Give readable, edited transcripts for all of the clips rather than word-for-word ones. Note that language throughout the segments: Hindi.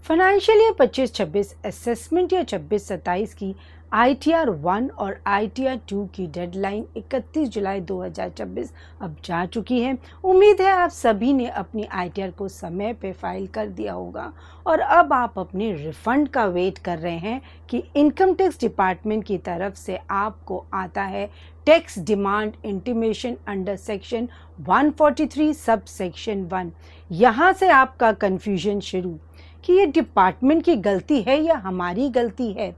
फाइनेंशियल ईयर 25-26 असेसमेंट ईयर 26-27 की ITR 1 और ITR 2 की डेडलाइन 31 जुलाई 2026 अब जा चुकी है। उम्मीद है आप सभी ने अपनी ITR को समय पे फाइल कर दिया होगा और अब आप अपने रिफंड का वेट कर रहे हैं कि इनकम टैक्स डिपार्टमेंट की तरफ से आपको आता है tax demand intimation under section 143 sub section 1। यहाँ से आपका कन्फ्यूजन शुरू कि ये डिपार्टमेंट की गलती है या हमारी गलती है,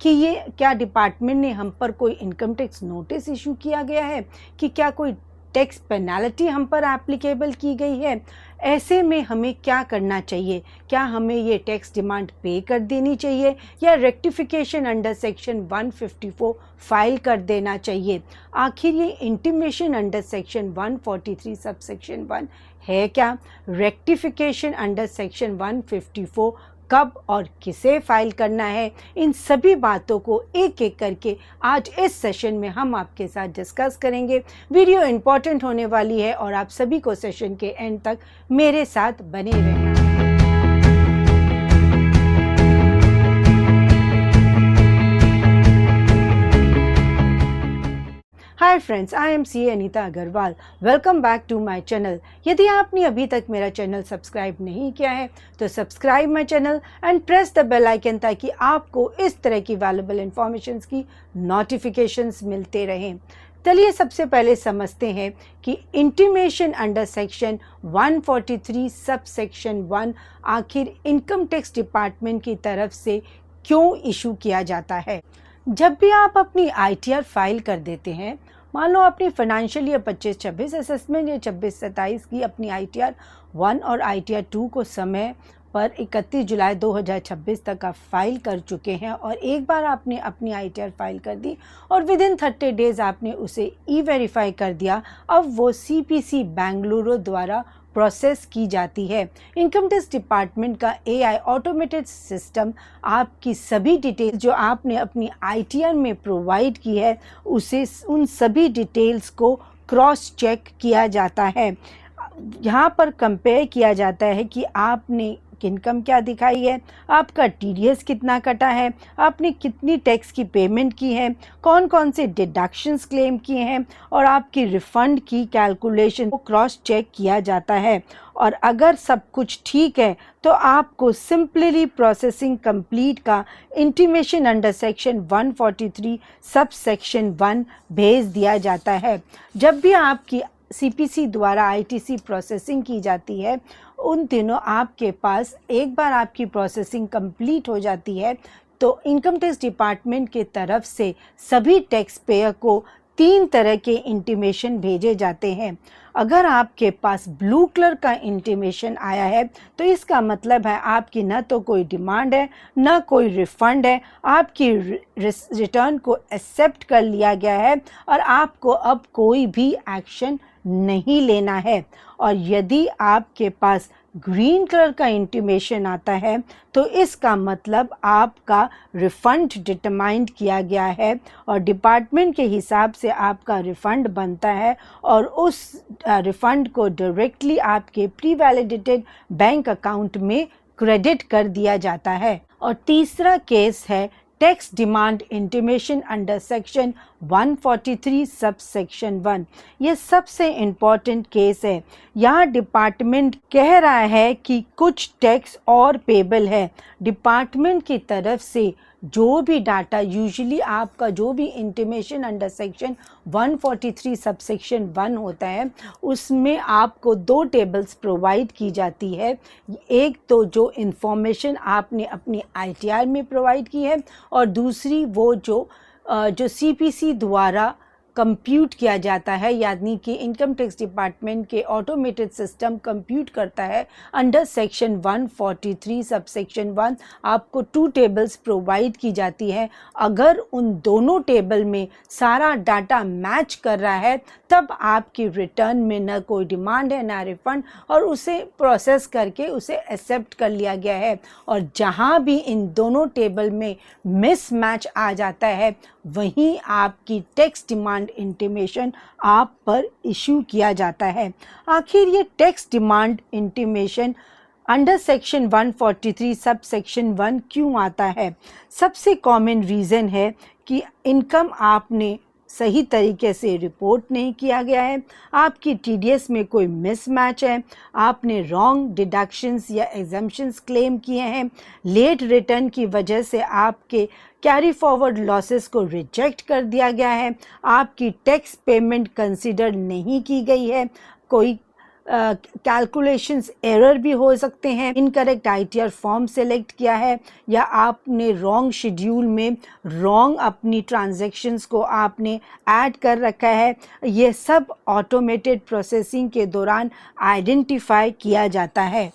कि ये क्या डिपार्टमेंट ने हम पर कोई इनकम टैक्स नोटिस इशू किया गया है, कि क्या कोई टैक्स पेनल्टी हम पर एप्लीकेबल की गई है। ऐसे में हमें क्या करना चाहिए? क्या हमें ये टैक्स डिमांड पे कर देनी चाहिए या रेक्टिफिकेशन अंडर सेक्शन 154 फाइल कर देना चाहिए? आखिर ये intimation under section 143 sub section 1 है क्या? रेक्टिफिकेशन अंडर सेक्शन 154 कब और किसे फाइल करना है? इन सभी बातों को एक एक करके आज इस सेशन में हम आपके साथ डिस्कस करेंगे। वीडियो इम्पॉर्टेंट होने वाली है और आप सभी को सेशन के एंड तक मेरे साथ बने रहना है। Hi friends, I am CA Anita Agarwal. Welcome back to my channel. यदि आपने अभी तक मेरा चैनल सब्सक्राइब नहीं किया है तो subscribe my channel and press the bell icon ताकि आपको इस तरह की वैल्यूएबल इंफॉर्मेशंस की नोटिफिकेशंस मिलते रहें। चलिए सबसे पहले समझते हैं कि intimation under section 143 sub section 1 आखिर इनकम टैक्स डिपार्टमेंट की तरफ से क्यों इशू किया जाता है। जब भी आप अपनी ITR फाइल कर देते हैं, मान लो अपनी फाइनेंशियल ईयर 25-26 असेसमेंट ईयर 26-27 की अपनी ITR 1 और ITR 2 को समय पर 31 जुलाई 2026 तक आप फाइल कर चुके हैं और एक बार आपने अपनी ITR फाइल कर दी और विद इन 30 डेज़ आपने उसे E-वेरीफाई कर दिया। अब वो CPC बेंगलुरु द्वारा प्रोसेस की जाती है। इनकम टैक्स डिपार्टमेंट का AI ऑटोमेटेड सिस्टम आपकी सभी डिटेल्स जो आपने अपनी ITR में प्रोवाइड की है उसे उन सभी डिटेल्स को क्रॉस चेक किया जाता है। यहाँ पर कंपेयर किया जाता है कि आपने इनकम क्या दिखाई है, आपका TDS कितना कटा है, आपने कितनी टैक्स की पेमेंट की है, कौन कौन से डिडक्शंस क्लेम किए हैं और आपकी रिफ़ंड की कैलकुलेशन को क्रॉस चेक किया जाता है। और अगर सब कुछ ठीक है तो आपको सिंपली प्रोसेसिंग कंप्लीट का intimation under section 143 sub section 1 भेज दिया जाता है। जब भी आपकी CPC द्वारा ITC प्रोसेसिंग की जाती है उन दिनों आपके पास एक बार आपकी प्रोसेसिंग कंप्लीट हो जाती है तो इनकम टैक्स डिपार्टमेंट के तरफ से सभी टैक्स पेयर को 3 तरह के इंटीमेशन भेजे जाते हैं। अगर आपके पास ब्लू कलर का इंटीमेशन आया है तो इसका मतलब है आपकी न तो कोई डिमांड है न कोई रिफ़ंड है, आपकी रिटर्न को एक्सेप्ट कर लिया गया है और आपको अब कोई भी एक्शन नहीं लेना है। और यदि आपके पास ग्रीन कलर का इंटीमेशन आता है तो इसका मतलब आपका रिफ़ंड डिटरमाइंड किया गया है और डिपार्टमेंट के हिसाब से आपका रिफ़ंड बनता है और उस रिफ़ंड को डायरेक्टली आपके प्री वैलिडेटेड बैंक अकाउंट में क्रेडिट कर दिया जाता है। और तीसरा केस है tax demand intimation under section 143 sub section 1। ये सबसे इम्पॉर्टेंट केस है। यहाँ डिपार्टमेंट कह रहा है कि कुछ टैक्स और पेबल है। डिपार्टमेंट की तरफ से जो भी डाटा यूजुअली आपका जो भी intimation under section 143 sub section 1 होता है उसमें आपको 2 टेबल्स प्रोवाइड की जाती है। एक तो जो इन्फॉर्मेशन आपने अपनी ITR में प्रोवाइड की है और दूसरी वो जो CPC द्वारा कंप्यूट किया जाता है, यानी कि इनकम टैक्स डिपार्टमेंट के ऑटोमेटेड सिस्टम कंप्यूट करता है अंडर सेक्शन 143 सब सेक्शन 1। आपको 2 टेबल्स प्रोवाइड की जाती है। अगर उन दोनों टेबल में सारा डाटा मैच कर रहा है तब आपकी रिटर्न में न कोई डिमांड है ना रिफ़ंड और उसे प्रोसेस करके उसे एक्सेप्ट कर लिया गया है। और जहाँ भी इन दोनों टेबल में मिसमैच आ जाता है वहीं आपकी टैक्स डिमांड इंटीमेशन आप पर इशू किया जाता है। आखिर ये tax demand intimation under section 143 sub section 1 क्यों आता है? सबसे कॉमन रीज़न है कि इनकम आपने सही तरीके से रिपोर्ट नहीं किया गया है, आपकी टीडीएस में कोई मिसमैच है, आपने रॉन्ग डिडक्शंस या एग्जम्पशंस क्लेम किए हैं, लेट रिटर्न की वजह से आपके कैरी फॉरवर्ड लॉसेस को रिजेक्ट कर दिया गया है, आपकी टैक्स पेमेंट कंसिडर नहीं की गई है, कोई कैलकुलेशंस एरर भी हो सकते हैं, इनकरेक्ट आईटीआर फॉर्म सेलेक्ट किया है, या आपने रॉन्ग शेड्यूल में रॉन्ग अपनी ट्रांजैक्शंस को आपने ऐड कर रखा है। ये सब ऑटोमेटेड प्रोसेसिंग के दौरान आइडेंटिफाई किया जाता है।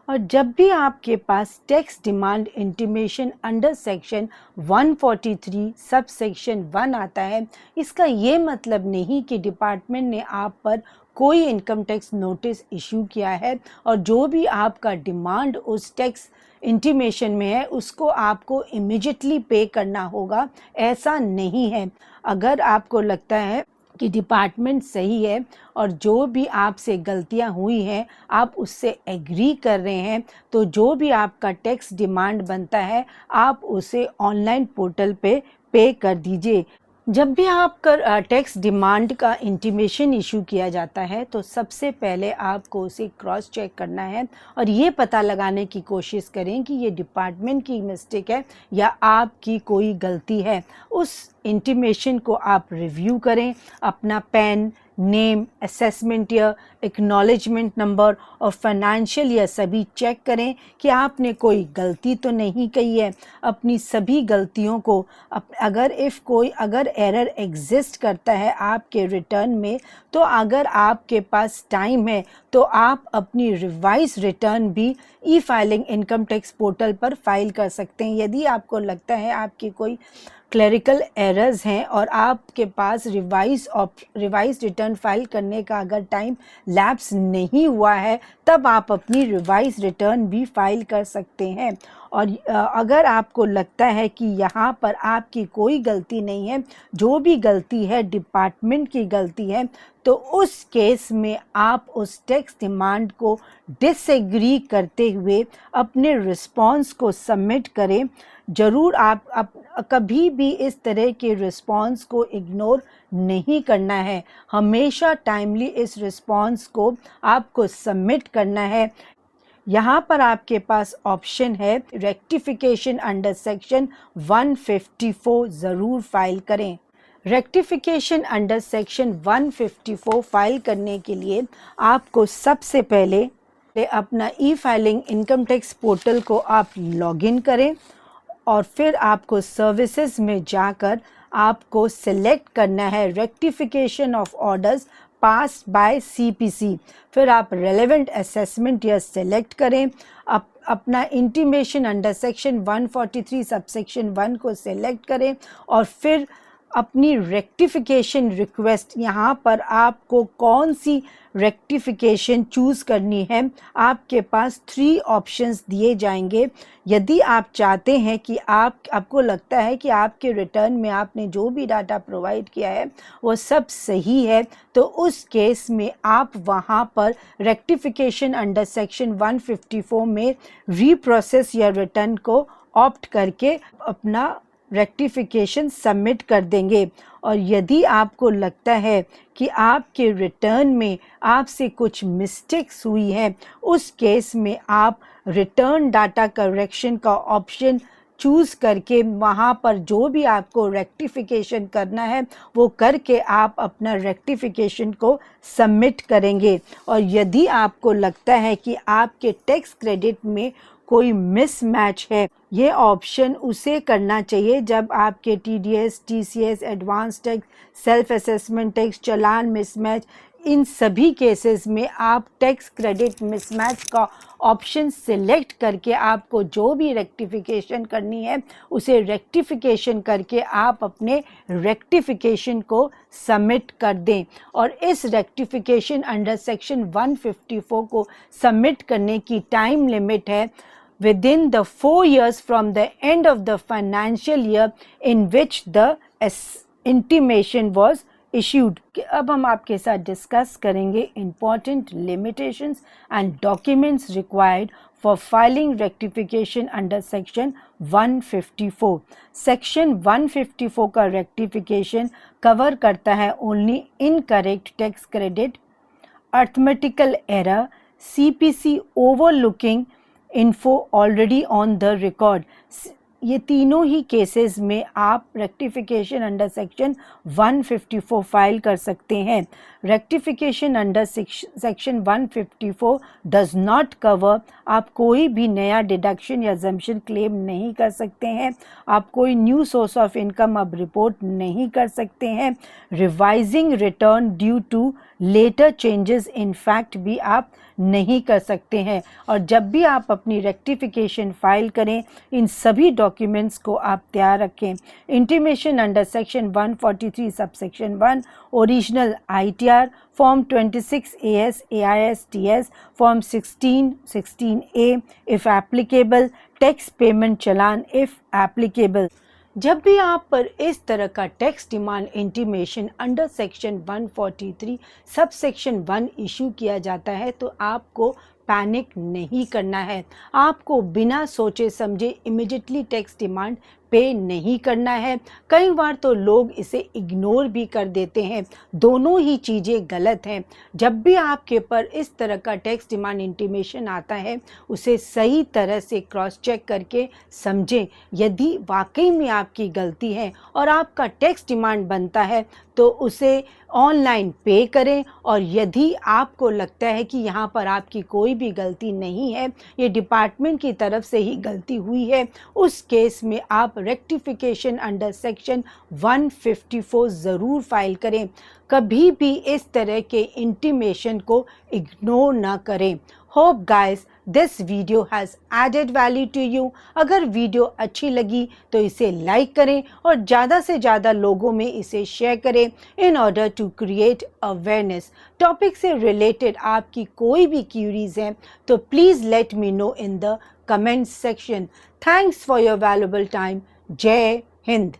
और जब भी आपके पास tax demand intimation under section 143 sub section 1 आता है, इसका ये मतलब नहीं कि डिपार्टमेंट ने आप पर कोई इनकम टैक्स नोटिस इशू किया है और जो भी आपका डिमांड उस टैक्स इंटीमेशन में है उसको आपको इमीडिएटली पे करना होगा, ऐसा नहीं है। अगर आपको लगता है कि डिपार्टमेंट सही है और जो भी आपसे गलतियां हुई हैं आप उससे एग्री कर रहे हैं, तो जो भी आपका टैक्स डिमांड बनता है आप उसे ऑनलाइन पोर्टल पे कर दीजिए। जब भी आपका टैक्स डिमांड का इंटीमेशन इशू किया जाता है तो सबसे पहले आपको उसे क्रॉस चेक करना है और ये पता लगाने की कोशिश करें कि ये डिपार्टमेंट की मिस्टेक है या आपकी कोई गलती है। उस इंटीमेशन को आप रिव्यू करें, अपना pan, name, assessment year, acknowledgement number और फाइनेंशियल ईयर सभी चेक करें कि आपने कोई गलती तो नहीं की है। अपनी सभी गलतियों को अगर एरर एग्जिस्ट करता है आपके रिटर्न में, तो अगर आपके पास टाइम है तो आप अपनी रिवाइज रिटर्न भी ई फाइलिंग इनकम टैक्स पोर्टल पर फाइल कर सकते हैं। यदि आपको लगता है आपकी कोई क्लरिकल एरर्स हैं और आपके पास रिवाइज रिटर्न फाइल करने का अगर टाइम लैप्स नहीं हुआ है, तब आप अपनी रिवाइज रिटर्न भी फाइल कर सकते हैं। और अगर आपको लगता है कि यहाँ पर आपकी कोई गलती नहीं है, जो भी गलती है डिपार्टमेंट की गलती है, तो उस केस में आप उस टैक्स डिमांड को डिसएग्री करते हुए अपने रिस्पॉन्स को सबमिट करें। ज़रूर आप कभी भी इस तरह के रिस्पॉन्स को इग्नोर नहीं करना है, हमेशा टाइमली इस रिस्पॉन्स को आपको सबमिट करना है। यहाँ पर आपके पास ऑप्शन है रेक्टिफिकेशन अंडर सेक्शन 154 ज़रूर फाइल करें। रेक्टिफिकेशन अंडर सेक्शन 154 फाइल करने के लिए आपको सबसे पहले अपना ई फाइलिंग इनकम टैक्स पोर्टल को आप लॉगिन करें और फिर आपको सर्विसेज में जाकर आपको सिलेक्ट करना है rectification of orders pass by CPC. फिर आप रेलेवेंट असेसमेंट ईयर सेलेक्ट करें, अपना intimation under section 143 sub section 1 को सिलेक्ट करें और फिर अपनी रेक्टिफिकेशन रिक्वेस्ट, यहाँ पर आपको कौन सी रेक्टिफिकेशन चूज़ करनी है, आपके पास 3 ऑप्शंस दिए जाएंगे। यदि आप चाहते हैं कि आपको लगता है कि आपके रिटर्न में आपने जो भी डाटा प्रोवाइड किया है वो सब सही है, तो उस केस में आप वहाँ पर रेक्टिफिकेशन अंडर सेक्शन 154 में रीप्रोसेस या रिटर्न को ऑप्ट करके अपना रेक्टिफिकेशन सबमिट कर देंगे। और यदि आपको लगता है कि आपके रिटर्न में आपसे कुछ मिस्टेक्स हुई हैं, उस केस में आप रिटर्न डाटा करेक्शन का ऑप्शन चूज़ करके वहाँ पर जो भी आपको रेक्टिफिकेशन करना है वो करके आप अपना रेक्टिफिकेशन को सबमिट करेंगे। और यदि आपको लगता है कि आपके टैक्स क्रेडिट में कोई मिसमैच है, ये ऑप्शन उसे करना चाहिए जब आपके TDS, TCS, advance tax, self assessment tax, challan mismatch, इन सभी केसेस में आप टैक्स क्रेडिट मिसमैच का ऑप्शन सिलेक्ट करके आपको जो भी रेक्टिफिकेशन करनी है उसे रेक्टिफिकेशन करके आप अपने रेक्टिफिकेशन को सबमिट कर दें। और इस रेक्टिफिकेशन अंडर सेक्शन 154 को सबमिट करने की टाइम लिमिट है within the 4 years from the end of the financial year in which the intimation was issued। अब हम आपके साथ डिस्कस करेंगे important limitations and documents required for filing rectification under section 154. Section 154 का रेक्टिफिकेशन कवर करता है only incorrect tax credit, arithmetical error, CPC overlooking info already on the record. ये तीनों ही केसेस में आप रेक्टिफिकेशन अंडर सेक्शन 154 फाइल कर सकते हैं। Rectification under section 154 does not cover, आप कोई भी नया डिडक्शन या जम्पशन क्लेम नहीं कर सकते हैं, आप कोई न्यू सोर्स ऑफ इनकम अब रिपोर्ट नहीं कर सकते हैं, revising return due to later changes in fact भी आप नहीं कर सकते हैं। और जब भी आप अपनी रेक्टिफिकेशन फाइल करें, इन सभी डॉक्यूमेंट्स को आप तैयार रखें। Intimation under section 143 subsection 1, original ITR, form 26 AS AIS TS, form 16A if applicable, tax payment challan if applicable. जब भी आप पर इस तरह का tax demand intimation under section 143 sub section 1 issue किया जाता है तो आपको पैनिक नहीं करना है। आपको बिना सोचे समझे इमिडिएटली टैक्स डिमांड पे नहीं करना है। कई बार तो लोग इसे इग्नोर भी कर देते हैं, दोनों ही चीज़ें गलत हैं। जब भी आपके पर इस तरह का टैक्स डिमांड इंटीमेशन आता है, उसे सही तरह से क्रॉस चेक करके समझें। यदि वाकई में आपकी गलती है और आपका टैक्स डिमांड बनता है तो उसे ऑनलाइन पे करें, और यदि आपको लगता है कि यहाँ पर आपकी कोई भी गलती नहीं है, ये डिपार्टमेंट की तरफ से ही गलती हुई है, उस केस में आप रेक्टिफिकेशन अंडर सेक्शन 154 ज़रूर फाइल करें। कभी भी इस तरह के इंटीमेशन को इग्नोर ना करें। Hope guys this video has added value to you. अगर वीडियो अच्छी लगी तो इसे लाइक करें और ज़्यादा से ज़्यादा लोगों में इसे शेयर करें in order to create awareness. Topic से रिलेटेड आपकी कोई भी क्यूरीज हैं तो please let me know in the comment section. Thanks for your valuable time. जय हिंद।